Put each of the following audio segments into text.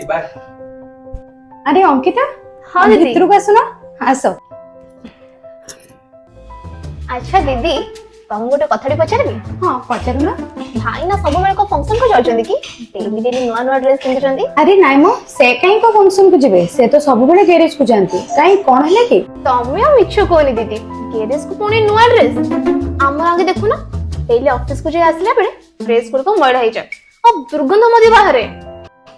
Bye. अरे अंकिता, हाँ दीदी। भीतर को आसुना आस। अच्छा दीदी तुम गोटे कथाटी पचारबी। हाँ पचारू ना। भाई ना सब बेले को फंक्शन को जाउछंदी कि डेली डेली नुआ नुआ ड्रेस पिंधुछंदी। अरे नाइ मो से कहीं को फंक्शन को जिवे, से तो सब बड़े गैरेज को जानती। कहीं कौन है कि तमे मिछु कोनी दीदी, गैरेज को पुणी नुआ ड्रेस हम आगे देखु ना डेली ऑफिस को जे आसला बेले ड्रेस को मैला हो जाए अब दुर्गंध मधी बाहरे।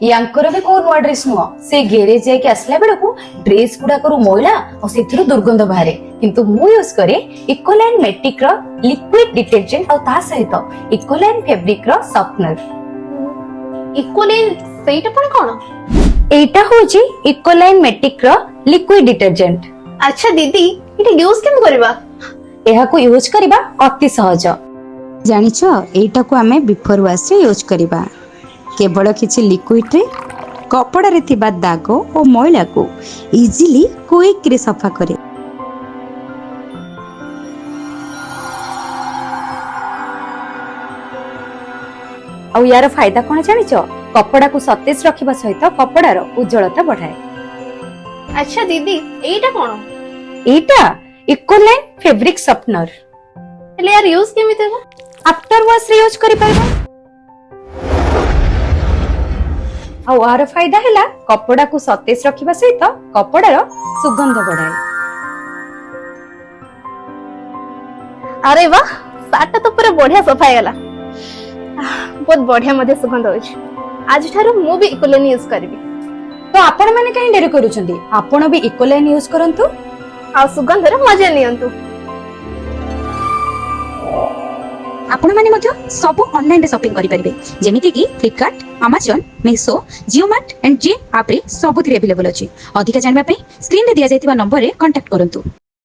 यांकर भी को नुआ ड्रेस नुआ, से गैरेज जाके आसला बेले को ड्रेस गुडा करू मैला और सेथिरु दुर्गंध बाहरे। किंतु मु यूज करे इकोलाइन मेटिक रो लिक्विड डिटर्जेंट और ता सहित इकोलाइन फैब्रिक रो सॉफ्टनर। इकोलाइन सेटा पण कोन? एटा होची इकोलाइन मेटिक रो लिक्विड डिटर्जेंट। अच्छा दीदी इटा यूज केम करबा? एहा को यूज करबा अति सहज। जानिछ एटा को आमे बिफोर वाश रे यूज करबा। केवल किछि लिक्विड रे कपड़ा रे थिबा दाग और मैला को इजीली क्विक रे सफा करे। और यार फायदा कौन जानिछ? कपड़ा को सतेज रखिबा सहित कपड़ार उज्जवलता बढ़ाए। अच्छा दीदी एटा कोन? एटा इकोलाइन फैब्रिक सॉफ्टनर। ले यार यूज केमिते हो? आफ्टर वॉश रे यूज करि पाइबा। और यार फायदा हैला कपड़ा को सतेज रखिबा सहित कपड़ार सुगंध बढ़ाए। अरे वाह साटा तो पूरा बढ़िया सफा गला। बहुत बढ़िया मध्य सुगंध होछ। आज ठारो मु भी इकोलाइन यूज करबी। तो आपण माने काहे डेरी करूछंती? आपण भी इकोलाइन यूज करंतु आ सुगंध रे मजा नियंतु। आपण माने मध्य सब ऑनलाइन रे शॉपिंग करि परिबे, जेमिति कि Flipkart, Amazon, Meesho, Jio mart and J app रे सबुथि अवेलेबल अछि। अधिक जानबा पई स्क्रीन रे दिया जायतिबा नंबर रे कांटेक्ट करंतु।